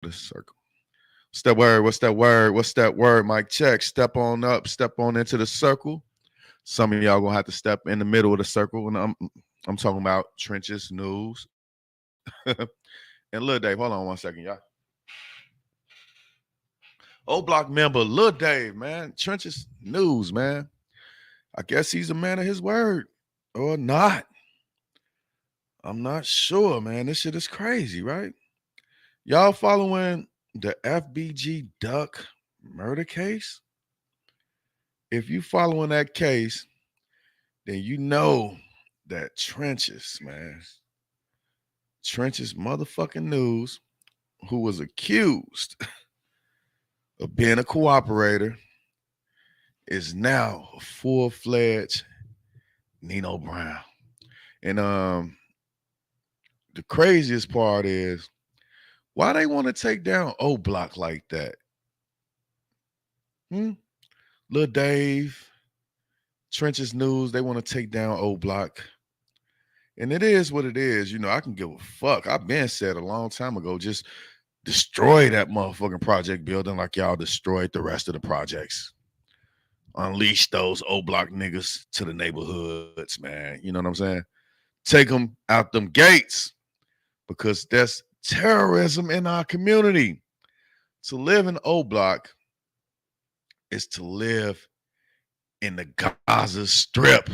the circle. What's that word? What's that word? What's that word? Mike check. Step on up. Step on into the circle. Some of y'all gonna have to step in the middle of the circle. And I'm talking about trenches news. And Lil Dave, hold on 1 second, y'all. Old Block member Lil Dave, man. Trenches news, man. I guess he's a man of his word or not. I'm not sure, man. This shit is crazy, right? Y'all following the FBG Duck murder case? If you following that case, then you know that Trenches, man, Trenches motherfucking news, who was accused of being a cooperator, is now a full-fledged Nino Brown. And the craziest part is why they want to take down O Block like that. Lil Dave, Trenches News, they want to take down O Block. And it is what it is. You know, I can give a fuck. I've been said a long time ago, just destroy that motherfucking project building like y'all destroyed the rest of the projects. Unleash those O Block niggas to the neighborhoods, man. You know what I'm saying? Take them out them gates because that's terrorism in our community. To live in O Block is to live in the Gaza Strip.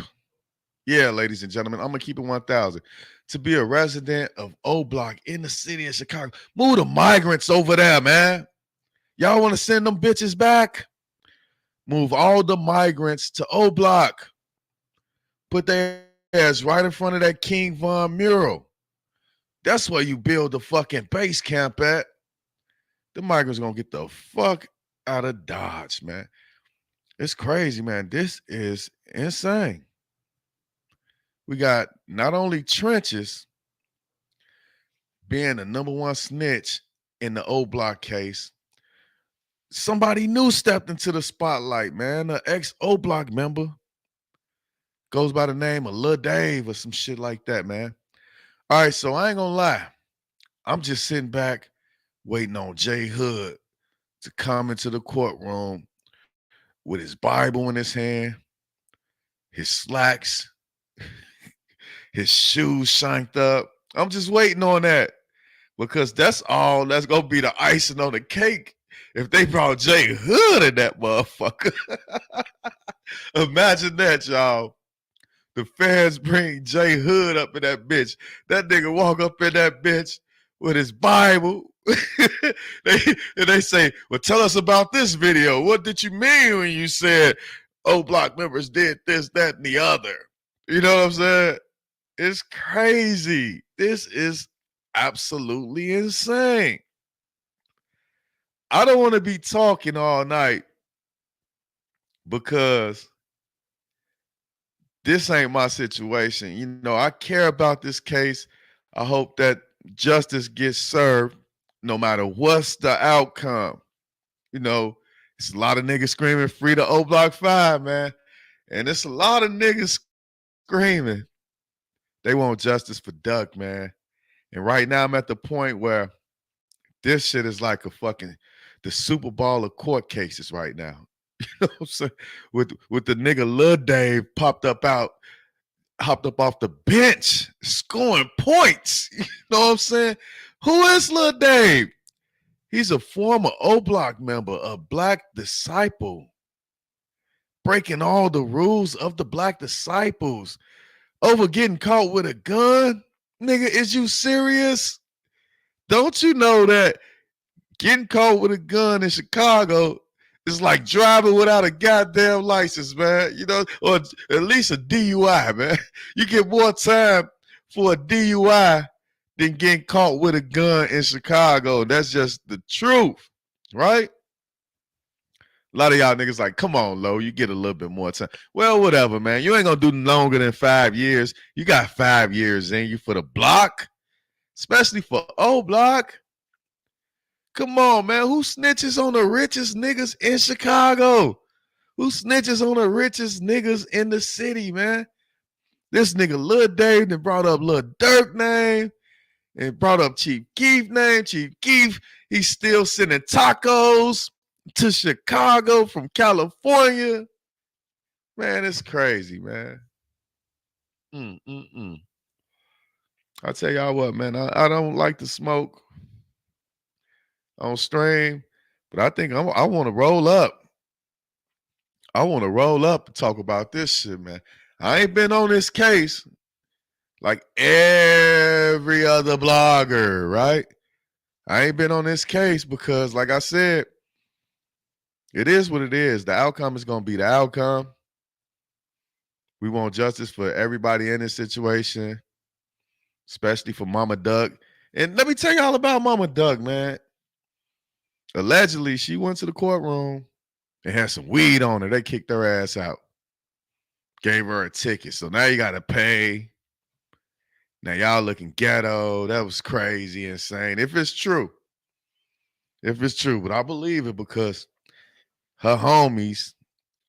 Yeah, ladies and gentlemen, I'm going to keep it 1,000. To be a resident of O Block in the city of Chicago, move the migrants over there, man. Y'all want to send them bitches back? Move all the migrants to O Block. Put their ass right in front of that King Von mural. That's where you build the fucking base camp at. The migrants going to get the fuck out of Dodge, man. It's crazy, man. This is insane. We got not only Trenches being the number one snitch in the O Block case, somebody new stepped into the spotlight, man. An ex-O Block member goes by the name of Lil Dave or some shit like that, man. All right, so I ain't gonna lie. I'm just sitting back waiting on Jay Hood to come into the courtroom with his Bible in his hand, his slacks, his shoes shined up. I'm just waiting on that because that's all that's going to be the icing on the cake if they brought Jay Hood in that motherfucker. Imagine that, y'all. The fans bring Jay Hood up in that bitch. That nigga walk up in that bitch with his Bible. they say, well, tell us about this video. What did you mean when you said O Block members did this, that, and the other? You know what I'm saying? It's crazy. This is absolutely insane. I don't want to be talking all night because this ain't my situation. You know, I care about this case. I hope that justice gets served no matter what's the outcome. You know, it's a lot of niggas screaming free the O Block 5, man. And it's a lot of niggas screaming. They want justice for Duck, man. And right now I'm at the point where this shit is like the Super Bowl of court cases right now. You know what I'm saying? With the nigga Lil Dave hopped up off the bench, scoring points. You know what I'm saying? Who is Lil Dave? He's a former O Block member, a Black disciple, breaking all the rules of the Black disciples over getting caught with a gun. Nigga, is you serious? Don't you know that getting caught with a gun in Chicago is like driving without a goddamn license, man? You know, or at least a DUI, man. You get more time for a DUI than getting caught with a gun in Chicago. That's just the truth, right? A lot of y'all niggas like, come on, Lo, you get a little bit more time. Well, whatever, man. You ain't gonna do longer than 5 years. You got 5 years in you for the block, especially for O Block. Come on, man. Who snitches on the richest niggas in Chicago? Who snitches on the richest niggas in the city, man? This nigga Lil Dave that brought up Lil Durk name. and brought up Chief Keef name. Chief Keef, he's still sending tacos to Chicago from California. Man, it's crazy, man. Mm-mm-mm. I tell y'all what, man, I don't like to smoke on stream, but I think I want to roll up. I want to roll up and talk about this shit, man. I ain't been on this case like every other blogger, right? I ain't been on this case because, like I said, it is what it is. The outcome is going to be the outcome. We want justice for everybody in this situation, especially for Mama Duck. And let me tell y'all about Mama Duck, man. Allegedly, she went to the courtroom and had some weed on her. They kicked her ass out, gave her a ticket. So now you got to pay. Now y'all looking ghetto. That was crazy, insane. If it's true, but I believe it because her homies,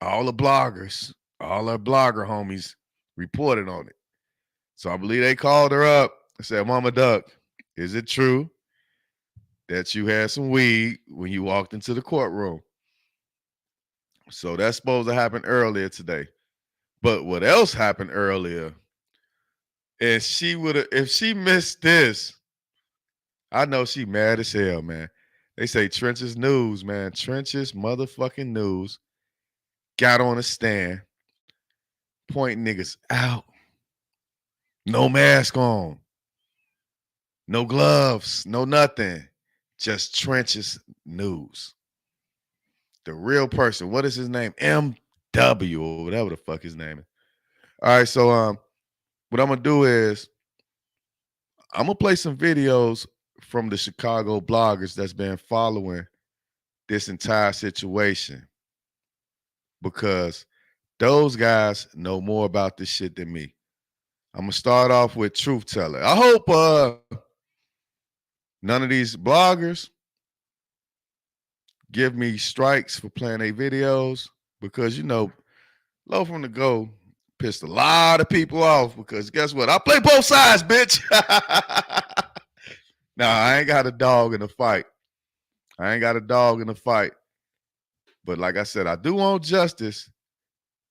all the bloggers, all her blogger homies reported on it. So I believe they called her up and said, Mama Duck, is it true that you had some weed when you walked into the courtroom? So that's supposed to happen earlier today. But what else happened earlier? And she would have, if she missed this, I know she mad as hell, man. They say Trench's News, man. Trench's motherfucking News got on a stand, pointing niggas out. No mask on, no gloves, no nothing. Just Trench's News. The real person. What is his name? M.W. or whatever the fuck his name is. All right, so what I'm gonna do is I'm gonna play some videos from the Chicago bloggers that's been following this entire situation because those guys know more about this shit than me. I'm gonna start off with Truth Teller. I hope none of these bloggers give me strikes for playing their videos because Low from the Go pissed a lot of people off because guess what? I play both sides, bitch. Nah, I ain't got a dog in the fight. But like I said, I do want justice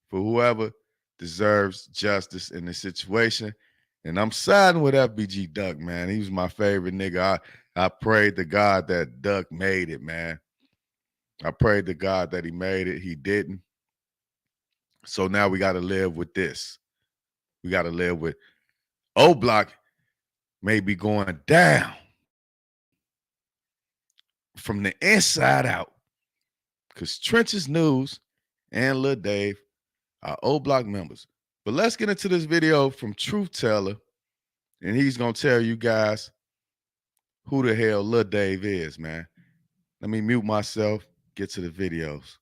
for whoever deserves justice in this situation. And I'm siding with FBG Duck, man. He was my favorite nigga. I prayed to God that Duck made it, man. I prayed to God that he made it. He didn't. So now we got to live with this. We got to live with O Block may be going down from the inside out because Trench's News and Lil Dave are O Block members. But let's get into this video from Truth Teller, and he's going to tell you guys who the hell Lil Dave is, man. Let me mute myself, get to the videos.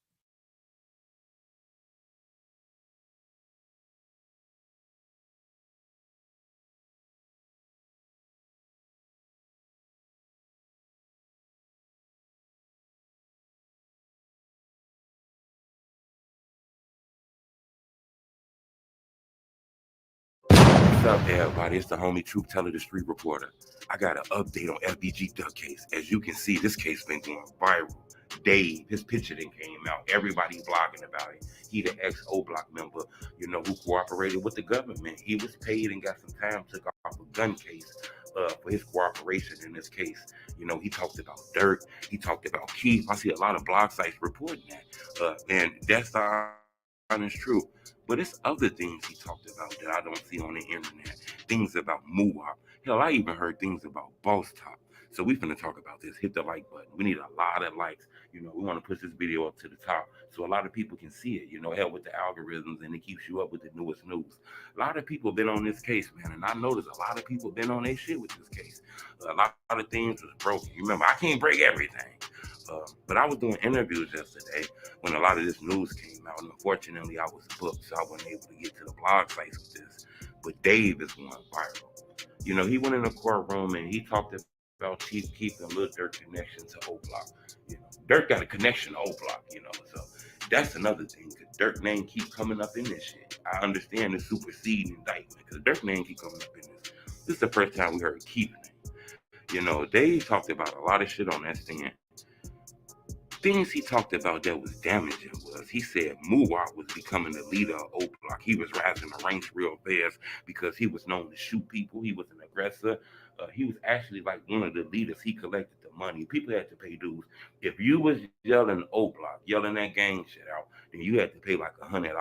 What's up, everybody? It's the homie Truth Teller, the Street Reporter. I got an update on FBG Duck case. As you can see, this case been going viral. Dave, his picture then came out. Everybody blogging about it. He the ex-O Block member, who cooperated with the government. He was paid and got some time, took off a gun case for his cooperation in this case. He talked about Dirk. He talked about Keith. I see a lot of blog sites reporting that. And that's the honest truth. But it's other things he talked about that I don't see on the internet. Things about M.O.P. Hell, I even heard things about Boss Top. So we finna talk about this. Hit the like button. We need a lot of likes. We want to push this video up to the top so a lot of people can see it. Hell with the algorithms and it keeps you up with the newest news. A lot of people been on this case, man, and I noticed a lot of people been on their shit with this case. A lot of things was broken. Remember, I can't break everything. But I was doing interviews yesterday when a lot of this news came out, and unfortunately, I was booked, so I wasn't able to get to the blog sites with this. But Dave is going viral. He went in the courtroom and he talked about Chief Keef and Lil Durk connection to O Block. Dirk got a connection to O Block, so that's another thing. Cause Dirk name keep coming up in this shit. I understand the superseding indictment because Dirk name keep coming up in this. This is the first time we heard Keith name. They talked about a lot of shit on that stand. Things he talked about that was damaging was he said Muwap was becoming the leader of O Block. He was rising the ranks real fast because he was known to shoot people. He was an aggressor. He was actually like one of the leaders. He collected the money. People had to pay dues. If you was yelling O Block, yelling that gang shit out, then you had to pay like $100.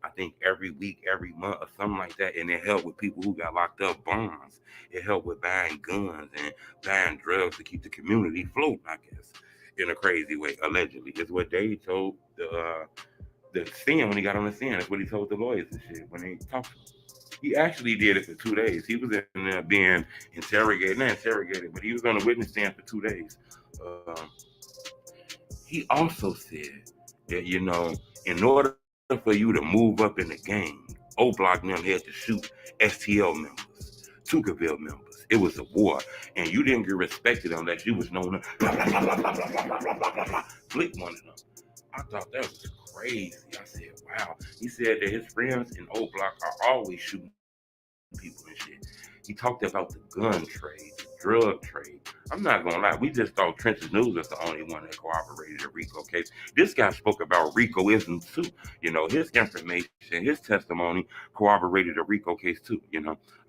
I think every week, every month, or something like that. And it helped with people who got locked up bonds. It helped with buying guns and buying drugs to keep the community afloat, I guess, in a crazy way. Allegedly, is what they told the stand when he got on the stand. That's what he told the lawyers and shit when they talked to him. He actually did it for 2 days. He was in there being interrogated, not interrogated, but he was on the witness stand for 2 days. Um, he also said that in order for you to move up in the game, O Block and them had to shoot STL members, Tuckerville members. It was a war, and you didn't get respected unless you was known to blah, blah, blah, blah, blah, blah, blah, blah, blah, blah, blah, flick one of them. I thought that was crazy. I said, wow. He said that his friends in O Block are always shooting people and shit. He talked about the gun trade, the drug trade. I'm not gonna lie, we just thought Trenches News was the only one that cooperated the RICO case. This guy spoke about RICOism too. His information, his testimony corroborated the RICO case too.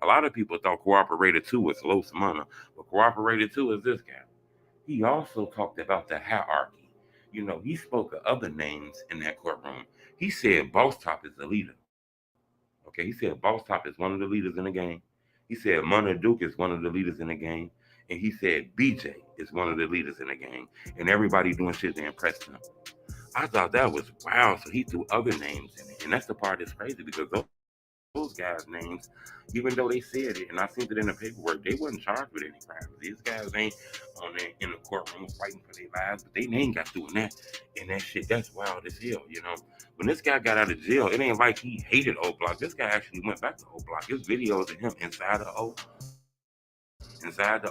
A lot of people thought Cooperator 2 was Los Mana, but Cooperator 2 is this guy. He also talked about the hierarchy. He spoke of other names in that courtroom. He said Boss Top is the leader. Okay, he said Boss Top is one of the leaders in the game. He said Mona Duke is one of the leaders in the game. And he said BJ is one of the leaders in the game. And everybody doing shit to impress him. I thought that was wow. So he threw other names in it. And that's the part that's crazy because those guys' names, even though they said it, and I seen it in the paperwork, they wasn't charged with any crimes. These guys ain't on there in the courtroom fighting for their lives, but they name got through in that. And that shit, that's wild as hell. When this guy got out of jail, it ain't like he hated O Block. This guy actually went back to O Block. His videos of him inside the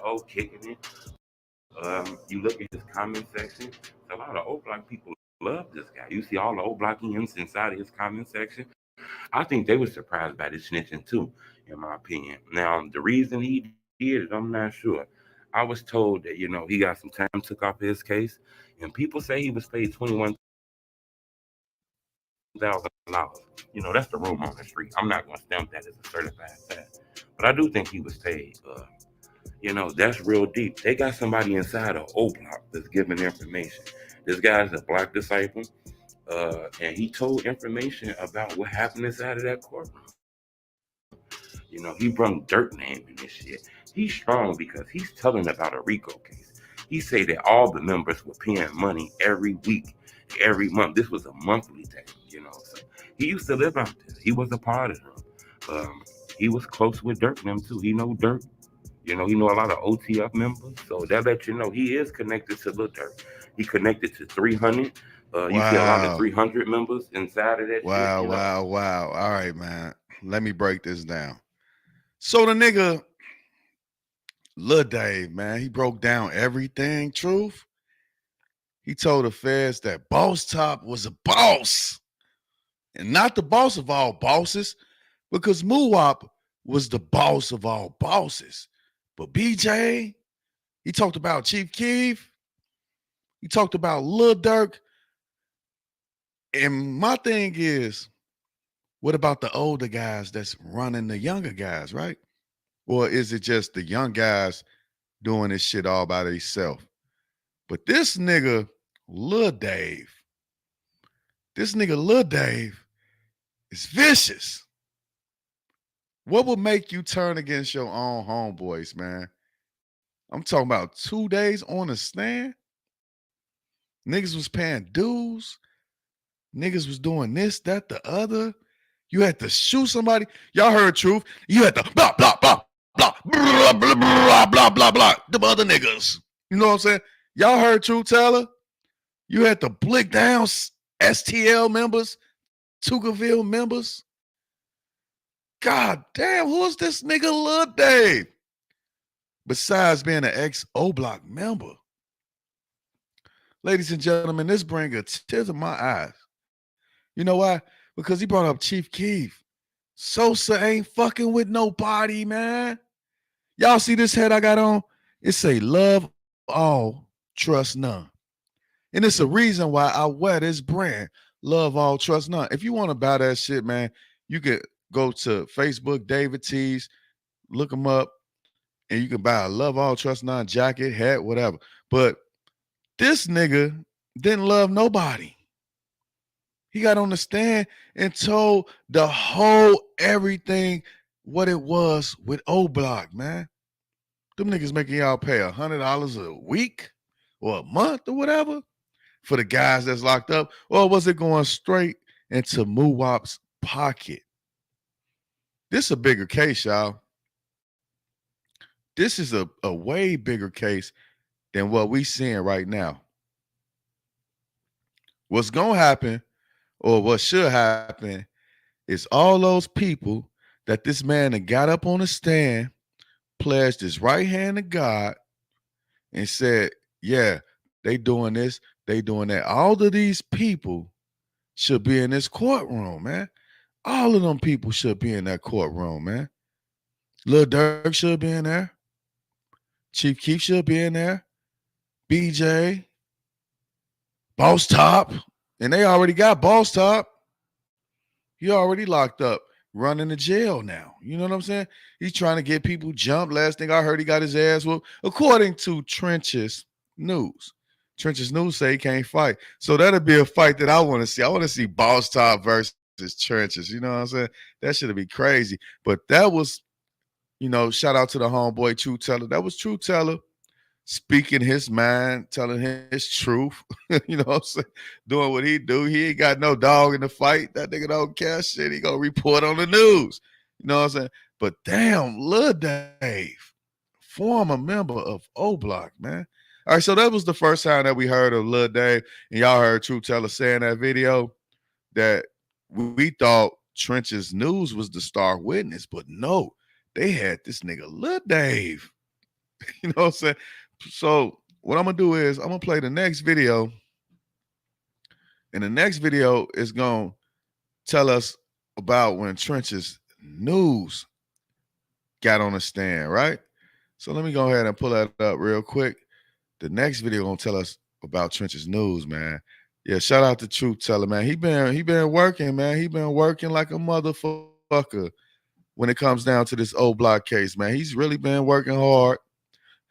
O, kicking it. You look at his comment section. A lot of O Block people love this guy. You see all the O Blockians inside of his comment section. I think they were surprised by this snitching too, in my opinion. Now, the reason he did it, I'm not sure. I was told that he got some time took off of his case, and people say he was paid $21,000. That's the rumor on the street. I'm not going to stamp that as a certified fact, but I do think he was paid. That's real deep. They got somebody inside of O Block that's giving information. This guy's a black disciple, and he told information about what happened inside of that courtroom. He brung dirt name in this shit. He's strong because he's telling about a RICO case. He say that all the members were paying money every week, every month. This was a monthly thing. So he used to live out there. He was a part of them. He was close with Dirk and them too. He know Dirk. He know a lot of OTF members. So that let you know he is connected to Lil Durk. He connected to 300. You see a lot of Wow. 300 members inside of that shit. Wow, wow, wow. All right, man. Let me break this down. So the nigga Lil Dave, man, he broke down everything, truth. He told the feds that Boss Top was a boss. And not the boss of all bosses, because Muwap was the boss of all bosses. But BJ, he talked about Chief Keef, he talked about Lil Durk. And my thing is, what about the older guys that's running the younger guys, right? Or is it just the young guys doing this shit all by themselves? But this nigga Lil Dave is vicious. What would make you turn against your own homeboys, man? I'm talking about 2 days on the stand. Niggas was paying dues. Niggas was doing this, that, the other. You had to shoot somebody. Y'all heard truth. You had to blah, blah, blah, blah, blah, blah, blah, blah, blah, blah. Them other niggas. You know what I'm saying? Y'all heard truth, Taylor. You had to blick down STL members, Tuckerville members. God damn, who's this nigga Lil Dave? Besides being an ex-O Block member. Ladies and gentlemen, this brings a tear to my eyes. You know why? Because he brought up Chief Keef. Sosa ain't fucking with nobody, man. Y'all see this head I got on? It say love all, trust none. And it's a reason why I wear this brand. Love all, trust none. If you want to buy that shit, man, you could go to Facebook, David Tees, look them up, and you can buy a love all, trust none jacket, hat, whatever. But this nigga didn't love nobody. He got on the stand and told the whole everything what it was with O Block, man. Them niggas making y'all pay $100 a week or a month or whatever for the guys that's locked up, or was it going straight into M.O.P's pocket? This is a bigger case, y'all. This is a way bigger case than what we seeing right now. What's gonna happen, or what should happen, is all those people that this man that got up on the stand, pledged his right hand to God, and said, "Yeah, they doing this, they doing that." All of these people should be in this courtroom, man. All of them people should be in that courtroom, man. Lil Durk should be in there. Chief Keef should be in there. BJ, Boss Top, and they already got Boss Top. He already locked up, running to jail now. You know what I'm saying? He's trying to get people jumped. Last thing I heard, he got his ass whooped. According to Trench's News. Trench's News say he can't fight. So that'll be a fight that I want to see. I want to see Boss Top versus Trenches. You know what I'm saying? That should be crazy. But that was, shout out to the homeboy True Teller. That was True Teller speaking his mind, telling his truth. You know what I'm saying? Doing what he do. He ain't got no dog in the fight. That nigga don't care shit. He gonna report on the news. You know what I'm saying? But damn, Lil Dave, former member of O Block, man. All right, so that was the first time that we heard of Lil Dave, and y'all heard True Teller say in that video that we thought Trench's News was the star witness, but no, they had this nigga Lil Dave. You know what I'm saying? So what I'm gonna do is I'm gonna play the next video, and the next video is gonna tell us about when Trench's News got on the stand, right? So let me go ahead and pull that up real quick. The next video gonna tell us about Trench's News, man. Yeah, shout out to Truth Teller, man. He been working, man. He been working like a motherfucker when it comes down to this O Block case, man. He's really been working hard,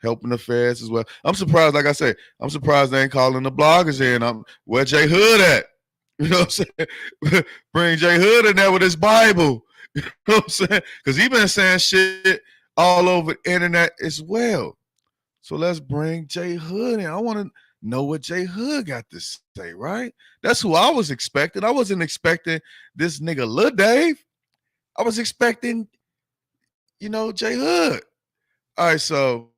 helping the feds as well. I'm surprised, like I said, I'm surprised they ain't calling the bloggers in. Where Jay Hood at? You know what I'm saying? Bring Jay Hood in there with his Bible. You know what I'm saying? Because he been saying shit all over the internet as well. So let's bring Jay Hood in. I want to know what Jay Hood got to say, right? That's who I was expecting. I wasn't expecting this nigga Lil Dave. I was expecting, Jay Hood. All right, so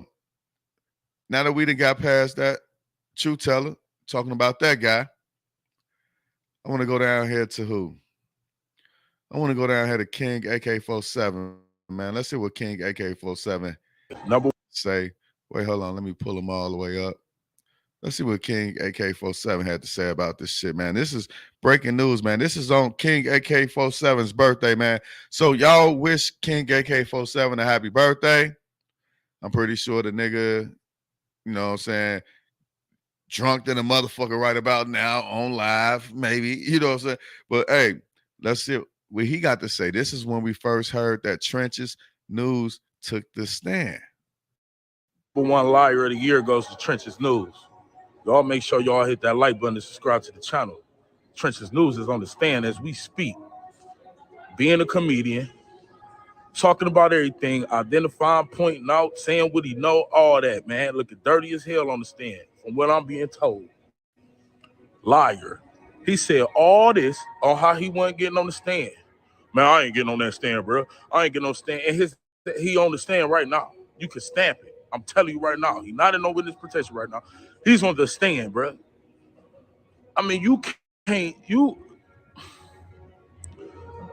now that we done got past that, True Teller, talking about that guy, I want to go down here to who? I want to go down here to King AK-47, man. Let's see what King AK-47 Number say. Wait, hold on. Let me pull him all the way up. Let's see what King AK-47 had to say about this shit, man. This is breaking news, man. This is on King AK-47's birthday, man. So y'all wish King AK-47 a happy birthday. I'm pretty sure the nigga, you know what I'm saying, drunk than a motherfucker right about now on live, maybe, you know what I'm saying? But hey, let's see what he got to say. This is when we first heard that Trench's News took the stand. one liar of the year goes to Trench's News. Y'all make sure y'all hit that like button and subscribe to the channel. Trench's News is on the stand as we speak. Being a comedian, talking about everything, identifying, pointing out, saying what he know, all that, man. Looking dirty as hell on the stand, from what I'm being told. Liar. He said all this on how he wasn't getting on the stand. Man, I ain't getting on that stand, bro. I ain't getting on the stand. And he on the stand right now. You can stamp it. I'm telling you right now. He's not in no witness protection right now. He's on the stand, bro. I mean, you can't,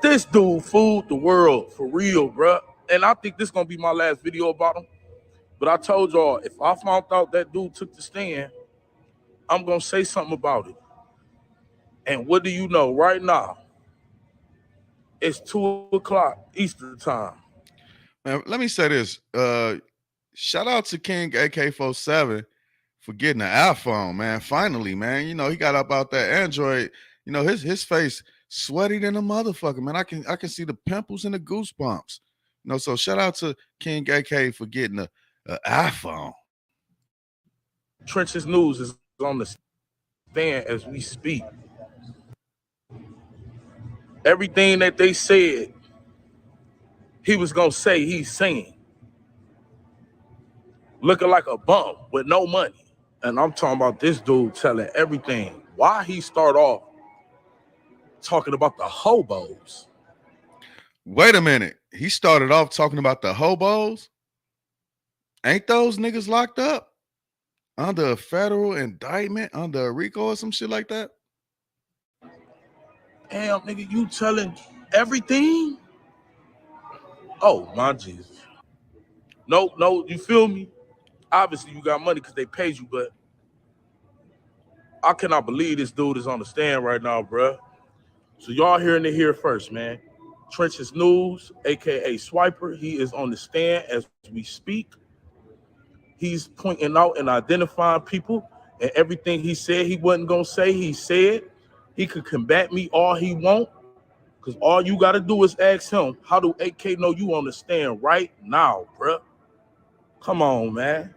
this dude fooled the world for real, bro. And I think this is going to be my last video about him. But I told y'all, if I found out that dude took the stand, I'm going to say something about it. And what do you know? Right now, it's 2 o'clock Eastern time. Man, let me say this. shout out to King AK-47 for getting an iPhone, man. Finally, man. He got up out that Android. His face sweaty than a motherfucker, man. I can see the pimples and the goosebumps. So shout out to King AK for getting a iPhone. Trenches News is on the stand as we speak. Everything that they said he was gonna say, he's saying. Looking like a bum with no money. And I'm talking about this dude telling everything. Why he start off talking about the hobos? Wait a minute. He started off talking about the hobos. Ain't those niggas locked up under a federal indictment, under a RICO or some shit like that? Damn, nigga, you telling everything? Oh, my Jesus. No, you feel me? Obviously, you got money because they paid you, but I cannot believe this dude is on the stand right now, bruh. So y'all hearing it here first, man. Trenches News, a.k.a. Swiper, he is on the stand as we speak. He's pointing out and identifying people, and everything he said he wasn't going to say, he said. He could combat me all he want, because all you got to do is ask him, how do AK know you on the stand right now, bruh? Come on, man.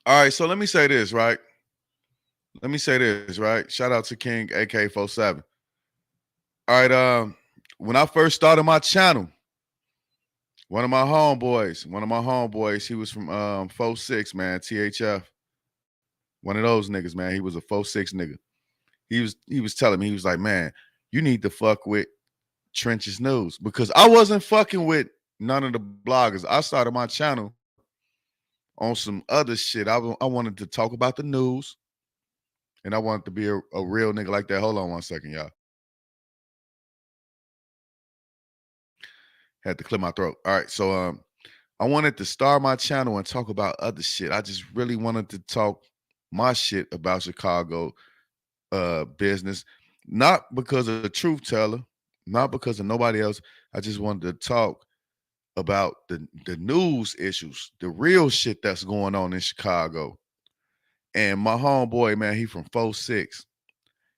All right, so let me say this, right? Shout out to King AK-47. All right, when I first started my channel, one of my homeboys, he was from 46, man, THF. One of those niggas, man. He was a 46 nigga. He was telling me, he was like, man, you need to fuck with Trenches News, because I wasn't fucking with none of the bloggers. I started my channel on some other shit. I wanted to talk about the news, and I wanted to be a real nigga like that. Hold on one second, y'all. Had to clear my throat. All right, so I wanted to start my channel and talk about other shit. I just really wanted to talk my shit about Chicago business, not because of the truth teller, not because of nobody else. I just wanted to talk about the news issues, the real shit that's going on in Chicago. And my homeboy, man, he from 46.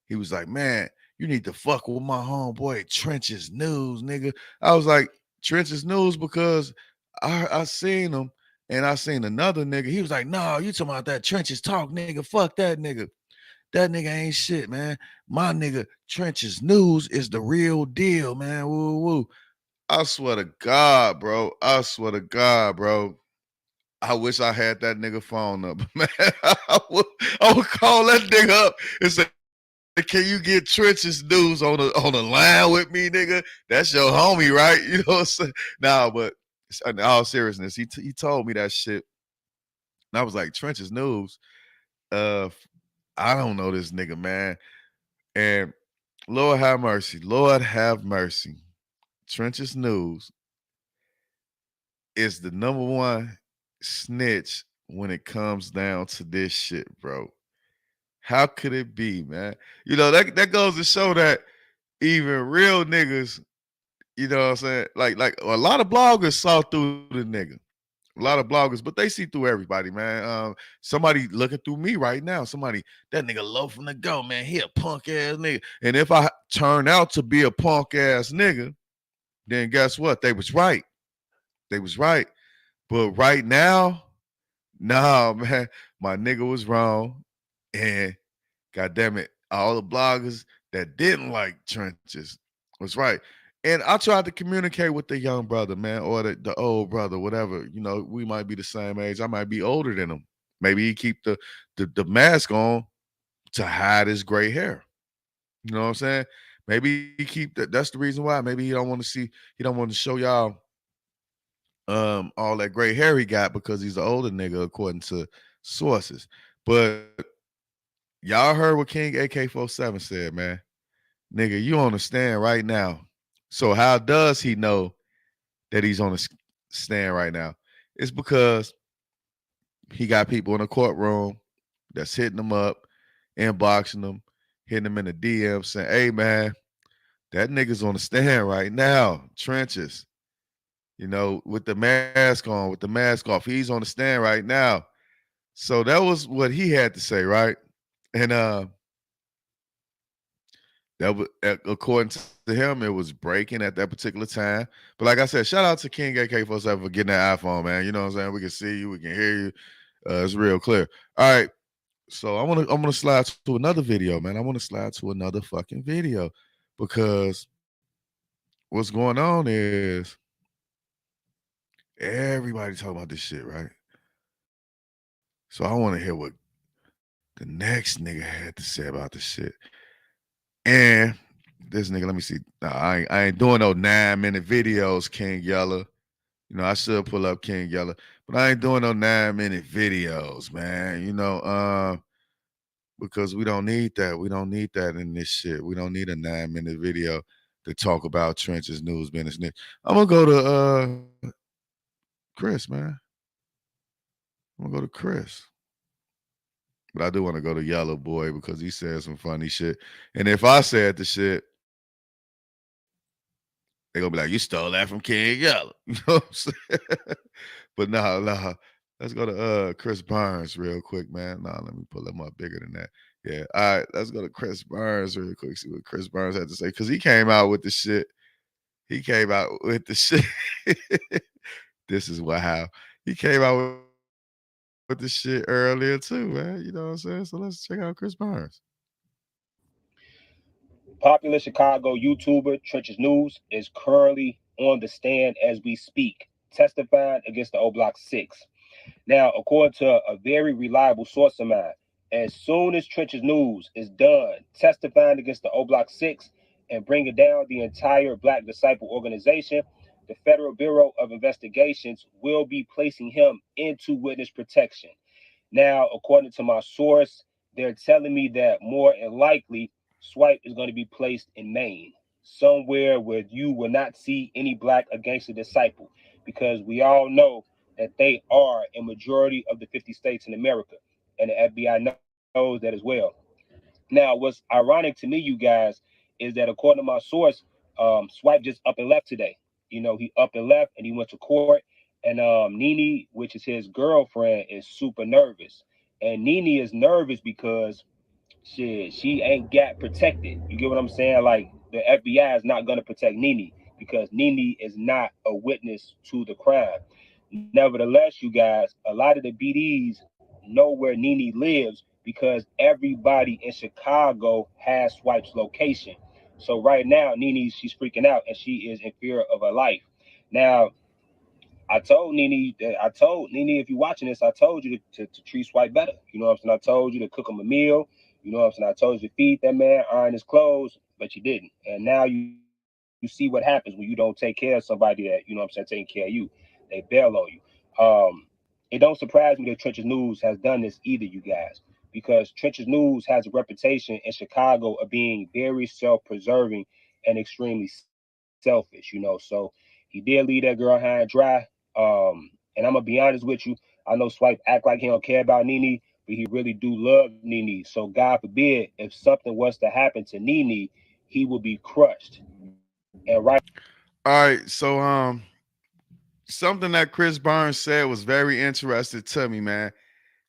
He was like, man, you need to fuck with my homeboy Trenches News, nigga. I was like, Trenches News, because I seen him, and I seen another nigga. He was like, no, you talking about that Trenches Talk, nigga. Fuck that nigga. That nigga ain't shit, man. My nigga Trenches News is the real deal, man. Woo woo. I swear to God, bro. I wish I had that nigga phone number, man. I would call that nigga up and say, can you get Trenches News on the line with me, nigga? That's your homie, right? You know what I'm saying? Nah, but in all seriousness, he told me that shit. And I was like, Trenches News? I don't know this nigga, man. And Lord have mercy. Lord have mercy. Trenches News is the number one snitch when it comes down to this shit, bro. How could it be, man? That goes to show that even real niggas, you know what I'm saying? Like a lot of bloggers saw through the nigga. A lot of bloggers, but they see through everybody, man. Somebody looking through me right now. That nigga low from the go, man. He a punk ass nigga. And if I turn out to be a punk ass nigga, then guess what? They was right. But right now, nah, man, my nigga was wrong. And goddamn it, all the bloggers that didn't like Trenches was right. And I tried to communicate with the young brother, man, or the old brother, whatever. We might be the same age. I might be older than him. Maybe he keep the mask on to hide his gray hair. You know what I'm saying? Maybe he keep that. That's the reason why. Maybe he don't want to show y'all all that gray hair he got, because he's an older nigga, according to sources. But y'all heard what King AK-47 said, man. Nigga, you on the stand right now. So how does he know that he's on the stand right now? It's because he got people in the courtroom that's hitting him up, inboxing him, hitting him in the DM saying, hey, man, that nigga's on the stand right now. Trenches. with the mask on, with the mask off. He's on the stand right now. So that was what he had to say, right? And that was according to him, it was breaking at that particular time. But like I said, shout out to King AK47 for getting that iPhone, man. You know what I'm saying? We can see you, we can hear you. It's real clear. All right. So I'm gonna slide to another video, man. I want to slide to another fucking video because what's going on is everybody talking about this shit, right? So I want to hear what the next nigga had to say about this shit. And this nigga, let me see. Nah, I ain't doing no 9-minute videos, King Yella. I should pull up King Yella, but I ain't doing no 9-minute videos, man. Because we don't need that. We don't need that in this shit. We don't need a 9-minute video to talk about trenches, news, business. I'm gonna go to Chris, man. I'm gonna go to Chris. But I do want to go to Yellow Boy because he said some funny shit. And if I said the shit, they gonna be like, you stole that from King Yellow. You know what I'm saying? But nah. Let's go to Chris Barnes real quick, man. Nah, let me pull him up bigger than that. Yeah. All right, let's go to Chris Barnes real quick, see what Chris Barnes had to say. Cause he came out with the shit. He came out with the shit. This is what how he came out with the shit earlier too, man. You know what I'm saying? So let's check out Chris Barnes. Popular Chicago YouTuber Trenches News is currently on the stand as we speak, testifying against the O Block 6. Now, according to a very reliable source of mine, as soon as Trenches News is done testifying against the O Block 6 and bringing down the entire Black Disciple organization, the Federal Bureau of Investigations will be placing him into witness protection. Now, according to my source, they're telling me that more than likely, Swipe is going to be placed in Maine, somewhere where you will not see any Black against the disciple, because we all know that they are a majority of the 50 states in America, and the FBI knows that as well. Now, what's ironic to me, you guys, is that according to my source, Swipe just up and left today. He up and left and he went to court. And Nene, which is his girlfriend, is super nervous. And Nene is nervous because shit, she ain't got protected. You get what I'm saying? Like the FBI is not gonna protect Nene because Nene is not a witness to the crime. Nevertheless, you guys, a lot of the BDs know where Nene lives because everybody in Chicago has Swipe's location. So right now, Nene, she's freaking out and she is in fear of her life. Now, I told Nene, if you're watching this, I told you to treat Swipe better. You know what I'm saying? I told you to cook him a meal. You know what I'm saying? I told you to feed that man, iron his clothes, but you didn't. And now you see what happens when you don't take care of somebody that, you know what I'm saying, taking care of you. They bail on you. It don't surprise me that Trenches News has done this either, you guys, because Trenches News has a reputation in Chicago of being very self-preserving and extremely selfish, So he did leave that girl high and dry. And I'm gonna be honest with you. I know Swipe act like he don't care about Nene, but he really do love Nene. So God forbid if something was to happen to Nene, he would be crushed. And right All right, so something that Chris Barnes said was very interesting to me, man.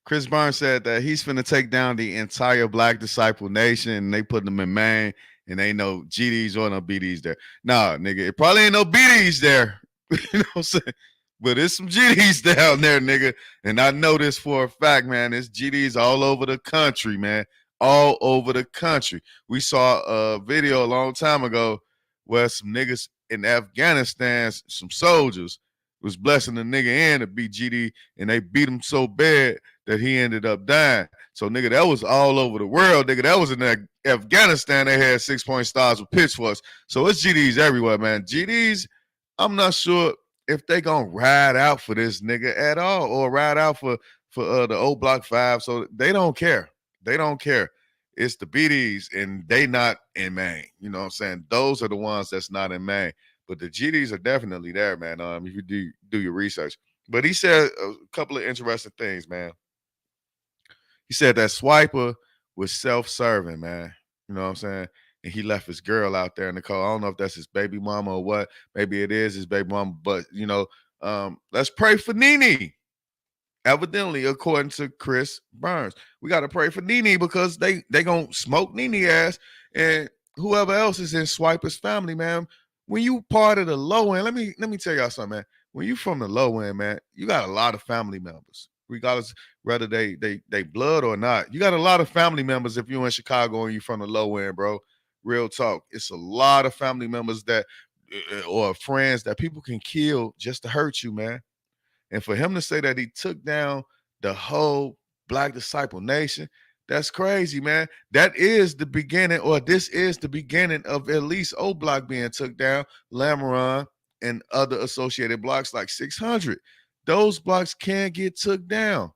Chris Barnes said that he's finna take down the entire Black Disciple Nation, and they put them in Maine, and ain't no GDs or no BDs there. Nah, nigga, it probably ain't no BDs there. You know what I'm saying? But it's some GDs down there, nigga. And I know this for a fact, man. It's GDs all over the country, man. All over the country. We saw a video a long time ago where some niggas in Afghanistan, some soldiers, was blessing the nigga in to be GD, and they beat him so bad that he ended up dying. So, nigga, that was all over the world, nigga. That was in Afghanistan. They had 6-point stars with pitchforks. So it's GDs everywhere, man. GDs, I'm not sure if they gonna ride out for this nigga at all or ride out for the old Block 5. So they don't care. They don't care. It's the BDs, and they not in Maine. You know what I'm saying? Those are the ones that's not in Maine. But the GDs are definitely there, man. If you do your research. But he said a couple of interesting things, man. He said that Swiper was self-serving, man. You know what I'm saying? and he left his girl out there in the cold. I don't know if that's his baby mama or what. Maybe it is his baby mama, but let's pray for Nene. Evidently, according to Chris Burns, we got to pray for Nene because they gonna smoke Nene ass and whoever else is in Swiper's family, man. When you part of the low end, let me tell y'all something, man. When you from the low end, man, you got a lot of family members, regardless whether they blood or not. You got a lot of family members if you're in Chicago and you from the low end, bro. Real talk. It's a lot of family members that or friends that people can kill just to hurt you, man. And for him to say that he took down the whole Black Disciple Nation, that's crazy, man. That is the beginning, or this is the beginning of at least O Block being took down, Lamaron, and other associated blocks like 600. Those blocks can't get took down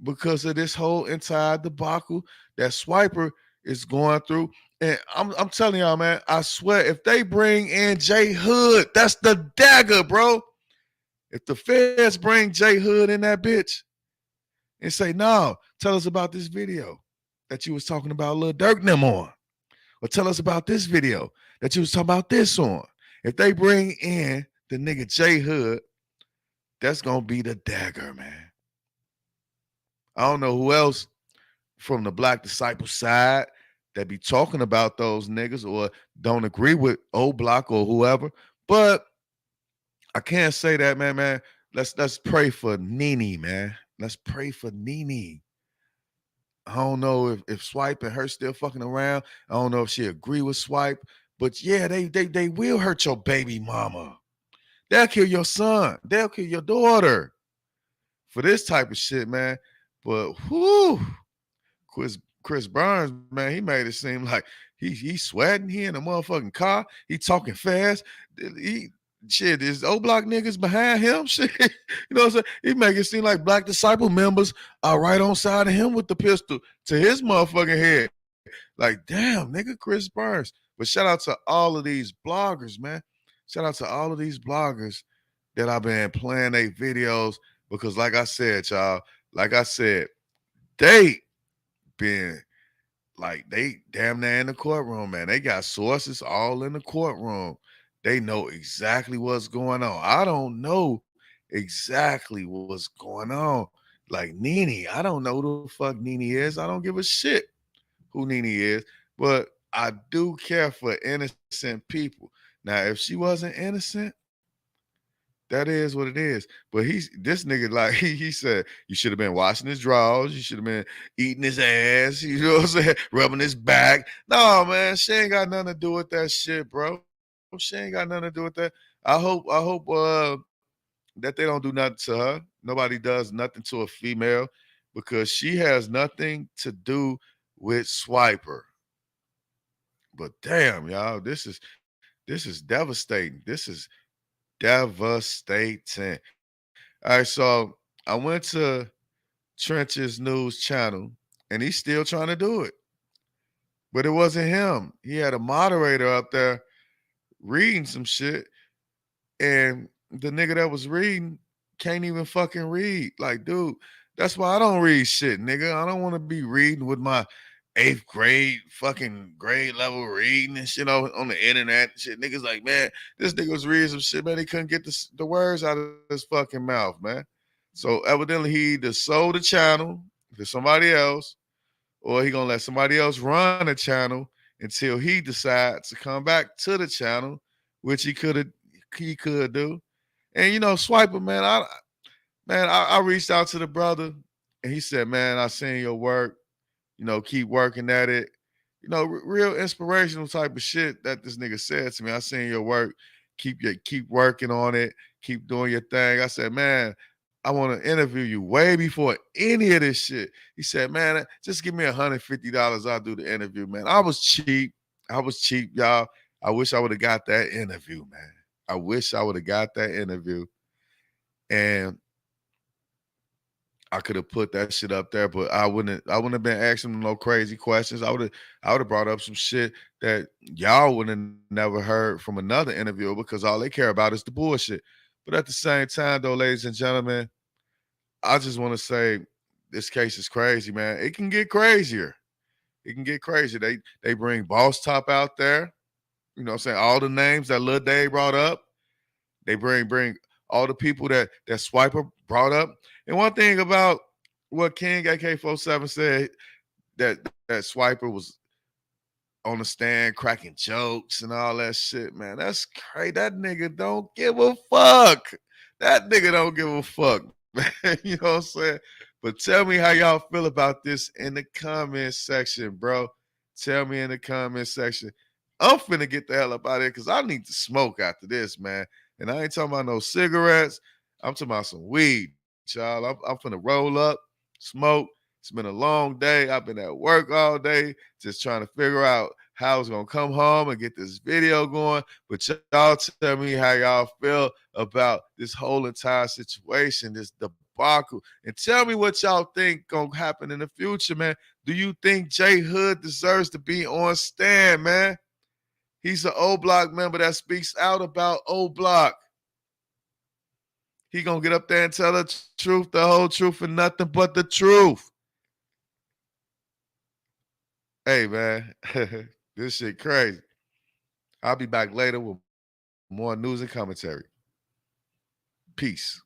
because of this whole entire debacle that Swiper is going through. And I'm telling y'all, man, I swear, if they bring in J Hood, that's the dagger, bro. If the feds bring J Hood in that bitch and say, no, tell us about this video that you was talking about Lil Durk and them on. Or tell us about this video that you was talking about this on. If they bring in the nigga J Hood, that's going to be the dagger, man. I don't know who else from the Black Disciple side that be talking about those niggas or don't agree with O Block or whoever, but I can't say that, man. Let's pray for Nene, man. Let's pray for Nene. I don't know if Swipe and her still fucking around. I don't know if she agree with Swipe, but yeah, they will hurt your baby mama. They'll kill your son. They'll kill your daughter for this type of shit, man. But whoo, Chris Burns, man, he made it seem like he's sweating. He in a motherfucking car. He talking fast. Shit, is O Block niggas behind him? Shit, you know what I'm saying? He make it seem like Black Disciple members are right on side of him with the pistol to his motherfucking head. Like, damn, nigga, Chris Burns. But shout out to all of these bloggers, man. Shout out to all of these bloggers that I've been playing their videos because, like I said, y'all, they been like they damn near in the courtroom, man. They got sources all in the courtroom. They know exactly what's going on. I don't know exactly what's going on. Like Nene, I don't know who the fuck Nene is. I don't give a shit who Nene is, but I do care for innocent people. Now, if she wasn't innocent, that is what it is. But this nigga, like he said, you should have been washing his drawers. You should have been eating his ass. You know what I'm saying? Rubbing his back. No, man, she ain't got nothing to do with that shit, bro. She ain't got nothing to do with that. I hope that they don't do nothing to her. Nobody does nothing to a female because she has nothing to do with Swiper. But damn, y'all, this is devastating. This is devastating. All right, so I went to Trench's news channel, and he's still trying to do it. But it wasn't him. He had a moderator up there reading some shit, and the nigga that was reading can't even fucking read. Like, dude, that's why I don't read shit, nigga. I don't want to be reading with my 8th grade fucking grade level reading and shit on the internet and shit. Niggas like, man, this nigga was reading some shit, man. He couldn't get the words out of his fucking mouth, man. So evidently he either sold the channel to somebody else or he gonna let somebody else run the channel until he decides to come back to the channel, which he could do. And Swiper, man, I reached out to the brother and he said, man, I seen your work. Keep working at it. Real inspirational type of shit that this nigga said to me. I seen your work. Keep working on it. Keep doing your thing. I said, man, I want to interview you way before any of this shit. He said, man, just give me $150. I'll do the interview, man. I was cheap, y'all. I wish I would have got that interview, man. I wish I would have got that interview. And I could have put that shit up there, but I wouldn't have been asking no crazy questions. I would have brought up some shit that y'all would have never heard from another interviewer because all they care about is the bullshit. But at the same time, though, ladies and gentlemen, I just want to say this case is crazy, man. It can get crazier. it can get crazy. They bring Boss Top out there. You know what I'm saying? All the names that Lil Dave brought up. They bring all the people that Swiper brought up. And one thing about what King AK-47 said, that Swiper was on the stand cracking jokes and all that shit, man. That's crazy. That nigga don't give a fuck. That nigga don't give a fuck, man. You know what I'm saying? But tell me how y'all feel about this in the comment section, bro. Tell me in the comment section. I'm finna get the hell up out of here because I need to smoke after this, man. And I ain't talking about no cigarettes. I'm talking about some weed, y'all. I'm finna roll up, smoke. It's been a long day. I've been at work all day just trying to figure out how I was gonna come home and get this video going. But y'all tell me how y'all feel about this whole entire situation, this debacle, and tell me what y'all think gonna happen in the future, man. Do you think Jay Hood deserves to be on stand, man? He's an O Block member that speaks out about O Block. He gonna get up there and tell the truth, the whole truth, and nothing but the truth. Hey, man, this shit crazy. I'll be back later with more news and commentary. Peace.